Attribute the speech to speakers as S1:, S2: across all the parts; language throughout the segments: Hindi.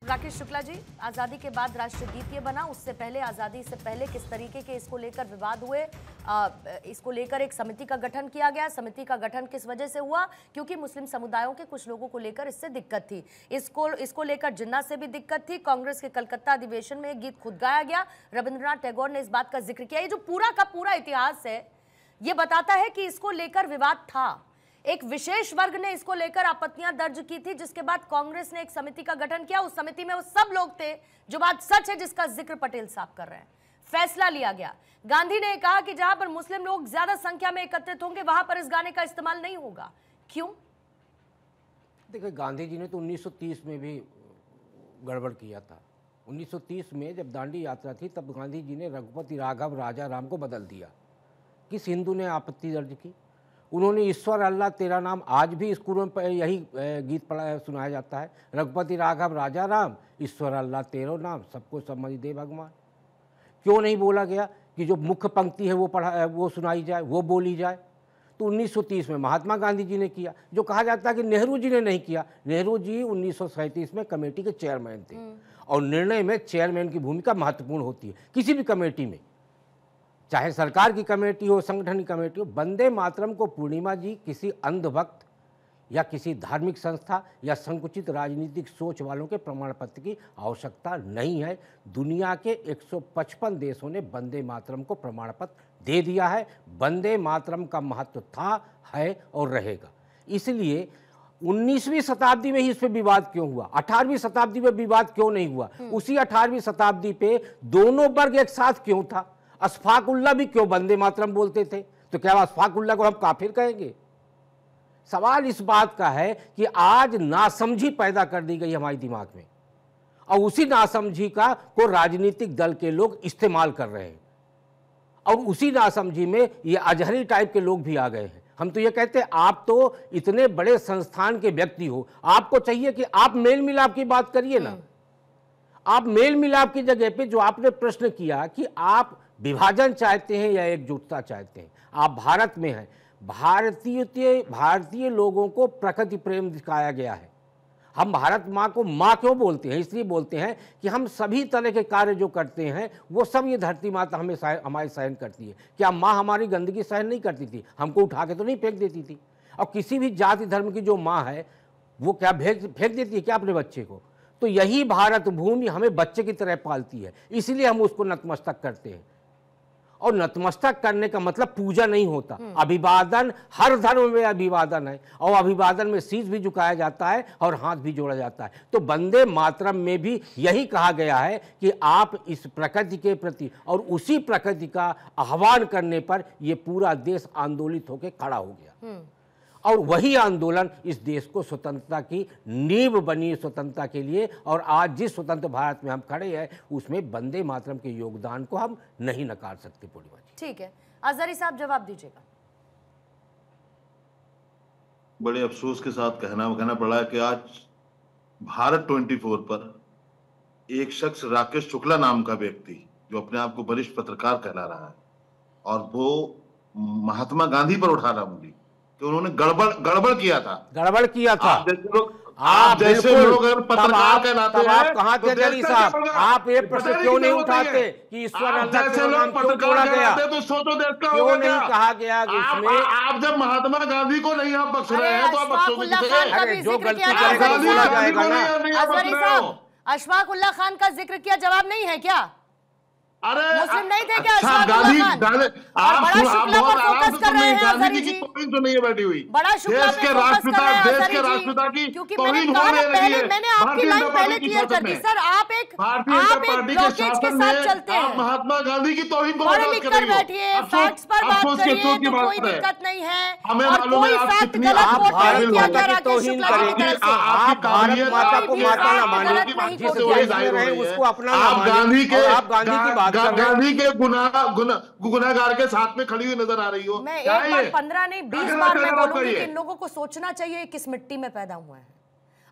S1: राकेश शुक्ला जी, आजादी के बाद राष्ट्रगीत ये बना, उससे पहले आजादी से पहले किस तरीके के इसको लेकर विवाद हुए, इसको लेकर एक समिति का गठन किया गया। समिति का गठन किस वजह से हुआ? क्योंकि मुस्लिम समुदायों के कुछ लोगों को लेकर इससे दिक्कत थी। इसको लेकर जिन्ना से भी दिक्कत थी। कांग्रेस के कलकत्ता अधिवेशन में एक गीत खुद गाया गया। रविंद्रनाथ टैगोर ने इस बात का जिक्र किया। ये जो पूरा का पूरा इतिहास है, ये बताता है कि इसको लेकर विवाद था। एक विशेष वर्ग ने इसको लेकर आपत्तियां दर्ज की थी, जिसके बाद कांग्रेस ने एक समिति का गठन किया। उस समिति में वो सब लोग थे, जो बात सच है जिसका जिक्र पटेल साहब कर रहे हैं। फैसला लिया गया। गांधी ने कहा कि जहां पर मुस्लिम लोग ज्यादा संख्या में एकत्रित होंगे, वहां पर इस गाने का इस्तेमाल नहीं होगा। क्यों?
S2: देखिए, गांधी जी ने तो 1930 में भी गड़बड़ किया था। 1930 में जब दांडी यात्रा थी, तब गांधी जी ने रघुपति राघव राजा राम को बदल दिया। किस हिंदू ने आपत्ति दर्ज की? उन्होंने ईश्वर अल्लाह तेरा नाम, आज भी स्कूलों में यही गीत सुनाया जाता है, रघुपति राघव राजा राम, ईश्वर अल्लाह तेरो नाम, सबको समझ दे भगवान। क्यों नहीं बोला गया कि जो मुख्य पंक्ति है वो सुनाई जाए, वो बोली जाए? तो 1930 में महात्मा गांधी जी ने किया। जो कहा जाता है कि नेहरू जी ने नहीं किया, नेहरू जी 1937 में कमेटी के चेयरमैन थे, और निर्णय में चेयरमैन की भूमिका महत्वपूर्ण होती है किसी भी कमेटी में, चाहे सरकार की कमेटी हो, संगठन की कमेटी हो। वंदे मातरम को पूर्णिमा जी किसी अंधभक्त या किसी धार्मिक संस्था या संकुचित राजनीतिक सोच वालों के प्रमाण पत्र की आवश्यकता नहीं है। दुनिया के 155 देशों ने वंदे मातरम को प्रमाण पत्र दे दिया है। वंदे मातरम का महत्व था, है और रहेगा। इसलिए 19वीं शताब्दी में ही इस पर विवाद क्यों हुआ? 18वीं शताब्दी में विवाद क्यों नहीं हुआ? उसी 18वीं शताब्दी पे दोनों वर्ग एक साथ क्यों था? अशफाक उल्लाह भी क्यों वंदे मातरम बोलते थे? तो क्या अशफाक उल्लाह को हम काफिर कहेंगे? सवाल इस बात का है कि आज नासमझी पैदा कर दी गई हमारे दिमाग में, और उसी नासमझी को राजनीतिक दल के लोग इस्तेमाल कर रहे हैं, और उसी नासमझी में ये अजहरी टाइप के लोग भी आ गए हैं। हम तो ये कहते हैं, आप तो इतने बड़े संस्थान के व्यक्ति हो, आपको चाहिए कि आप मेल मिलाप की बात करिए ना। आप मेल मिलाप की जगह पे जो आपने प्रश्न किया कि आप विभाजन चाहते हैं या एकजुटता चाहते हैं, आप भारत में हैं। भारतीय लोगों को प्रकृति प्रेम दिखाया गया है। हम भारत माँ को माँ क्यों बोलते हैं? इसलिए बोलते हैं कि हम सभी तरह के कार्य जो करते हैं वो सब ये धरती माता हमें हमारी सहन करती है। क्या माँ हमारी गंदगी सहन नहीं करती थी? हमको उठा के तो नहीं फेंक देती थी। और किसी भी जाति धर्म की जो माँ है वो क्या फेंक देती है क्या अपने बच्चे को? तो यही भारत भूमि हमें बच्चे की तरह पालती है, इसलिए हम उसको नतमस्तक करते हैं। और नतमस्तक करने का मतलब पूजा नहीं होता। अभिवादन, हर धर्म में अभिवादन है, और अभिवादन में शीश भी झुकाया जाता है और हाथ भी जोड़ा जाता है। तो वंदे मातरम में भी यही कहा गया है कि आप इस प्रकृति के प्रति और उसी प्रकृति का आह्वान करने पर यह पूरा देश आंदोलित होकर खड़ा हो गया, और वही आंदोलन इस देश को स्वतंत्रता की नींव बनी, स्वतंत्रता के लिए। और आज जिस स्वतंत्र भारत में हम खड़े हैं, उसमें वंदे मातरम के योगदान को हम नहीं नकार सकते। पूर्णिमा जी,
S1: ठीक है, अजहरी साहब जवाब दीजिएगा।
S3: बड़े अफसोस के साथ कहना पड़ा है कि आज भारत 24 पर एक शख्स, राकेश शुक्ला नाम का व्यक्ति, जो अपने आप को वरिष्ठ पत्रकार कहला रहा है, और वो महात्मा गांधी पर उठा रहा उंगली कि उन्होंने गड़बड़ किया था। आप जैसे लोग अगर पत्रकार कहलाते हैं,
S2: आप कहां थे अजहरी साहब? आप ये प्रश्न क्यों नहीं उठाते कि ईश्वर अल्लाह के नाम क्यों जोड़ा गया?
S3: तो सोचो देश का
S2: क्यों नहीं कहा गया इसमें?
S3: आप जब महात्मा गांधी को नहीं आप बख्श रहे हैं, तो आप बख्शोगे किसे?
S2: जो गलती करेगा वो बोला जाएगा ना।
S1: अजहरी साहब, अशफाक उल्लाह खान का जिक्र किया, जवाब नहीं है क्या?
S3: अरे
S1: मुस्लिम नहीं थे क्या?
S3: अच्छा, गांधी
S1: आप बहुत आराम से
S3: गांधी की तौहीन तो नहीं है बैठी हुई। देश के राष्ट्रपिता की तौहीन होने लगी है।
S1: मैंने आपकी लाइन पहले क्लियर कर दी सर। आप एक ब्लॉकेज के साथ चलते हैं,
S3: आप महात्मा गांधी की तौहीन को
S1: पढ़ लिख कर बैठिए, फैक्ट्स पर बात करिए, तो कोई दिक्कत नहीं है।
S3: हमें
S1: और
S3: मालूम है
S1: कोई
S3: आप
S1: फैक्ट
S3: कितनी
S1: गलत
S3: आप
S1: वोट नहीं किया गया
S2: भारत
S1: राकेश शुक्ला की तरफ से।
S2: आप भारत माता को माता ना मानिए, उसको अपना ना मानिए, आप
S3: गांधी के गुनाहगार के साथ में खड़ी हुई नजर आ रही हो।
S1: मैं एक बार 15 नहीं 20 बार मैं बोलूंगी कि इन लोगों को सोचना चाहिए किस मिट्टी में पैदा हुआ है।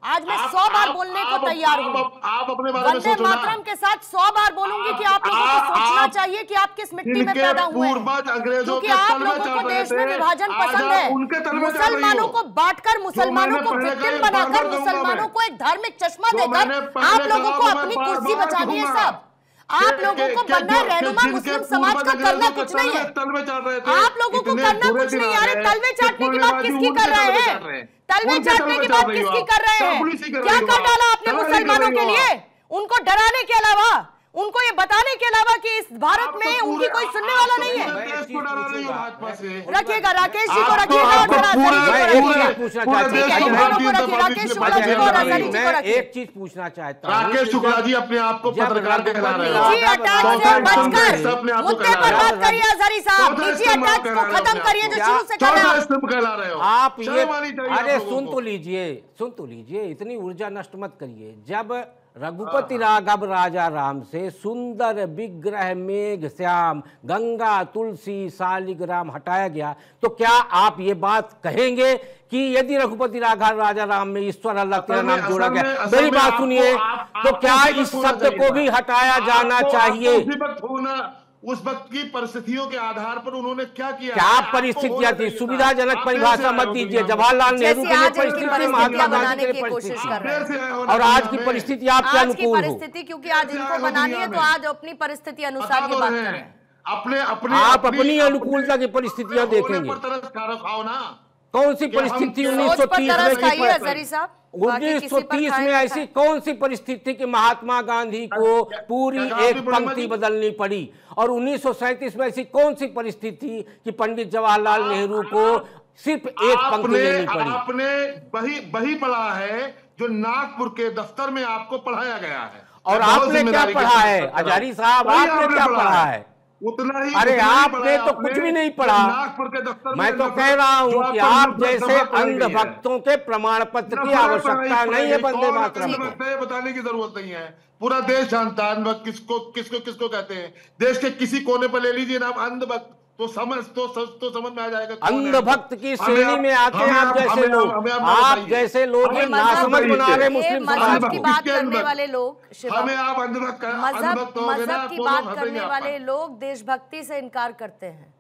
S1: आज मैं 100 बार बोलने को तैयार हूँ।
S3: आप अपने बारे में
S1: वंदे
S3: सोचो ना।
S1: मातरम के साथ 100 बार बोलूंगी कि आप लोगों को सोचना चाहिए कि आप किस मिट्टी में पैदा हुए हैं, क्योंकि आप लोगों को देश में विभाजन पसंद है। मुसलमानों को बांटकर, मुसलमानों को विक्टिम बनाकर, मुसलमानों को एक धार्मिक चश्मा देकर आप लोगों को अपनी कुर्सी बचानी है। सब आप लोगों को बनना रहनुमा मुस्लिम समाज का, करना कुछ नहीं है। आप लोगों को करना कुछ नहीं है। अरे तलवे चाटने की बात किसकी कर रहे हैं? तलवे चाटने की बात किसकी कर रहे हैं? क्या कर डाला आपने मुसलमानों के लिए? उनको डराने के अलावा, उनको ये बताने के अलावा कि इस भारत में उनकी कोई सुनने वाला नहीं है। रखिएगा राकेश जी को, रखिएगा और जरा
S2: मैं एक चीज पूछना चाहता हूँ।
S3: राकेश शुक्ला जी अपने आप को पत्रकार कहला रहे हो।
S1: निजी अटैक से बचकर मुद्दे पर बात करिए अजहरी साहब। निजी अटैक को खत्म करिए जो शुरू से कर रहे हैं
S2: आप। ये अरे सुन तो लीजिए, इतनी ऊर्जा नष्ट मत करिए। जब रघुपति राघव राजा राम से सुंदर विग्रह मेघ श्याम गंगा तुलसी शालिग्राम हटाया गया, तो क्या आप ये बात कहेंगे कि यदि रघुपति राघव राजा राम में ईश्वर अल्लाह तेरा नाम जोड़ा गया? मेरी बात सुनिए, तो क्या इस शब्द को भी हटाया जाना चाहिए?
S3: उस वक्त की परिस्थितियों के आधार पर उन्होंने क्या किया?
S2: क्या परिस्थितियां थी? सुविधाजनक परिभाषा मत दीजिए। जवाहरलाल नेहरू के लिए परिस्थिति, महात्मा गांधी के लिए परिस्थिति, और आज की परिस्थिति आपके अनुकूल हो।
S1: परिस्थिति क्योंकि आज इनको बनानी है तो आज अपनी परिस्थिति अनुसार ये बात करें।
S2: आप अपनी अनुकूलता की परिस्थितियां देखेंगे। कौन सी परिस्थिति 1930 में ऐसी कौन सी परिस्थिति कि महात्मा गांधी को पूरी एक पंक्ति बदलनी पड़ी, और 1937 में ऐसी कौन सी परिस्थिति कि पंडित जवाहरलाल नेहरू को सिर्फ एक पंक्ति लेनी पड़ी?
S3: आपने वही पढ़ा है जो नागपुर के दफ्तर में आपको पढ़ाया गया है।
S2: और आपने क्या पढ़ा है अजहरी साहब? आपने क्या पढ़ा है?
S3: उतना ही।
S2: अरे आपने तो कुछ भी नहीं पढ़ा। मैं तो कह रहा हूं कि आप जैसे अंधभक्तों के प्रमाण पत्र की आवश्यकता नहीं है वंदे मातरम को।
S3: बताने की जरूरत नहीं है, पूरा देश जानता है अंधभक्त किसको किसको किसको कहते हैं। देश के किसी कोने पर ले लीजिए नाम अंधभक्त, तो समझ में आ जाएगा।
S2: अंधभक्त की श्रेणी में आते हैं आप जैसे लोग। आप जैसे लोग नासमझ बना रहे मुस्लिम समाज
S1: की बात करने वाले लोग,
S3: हमें आप अंधभक्त
S1: मजहब की बात करने वाले लोग देशभक्ति से इनकार करते हैं।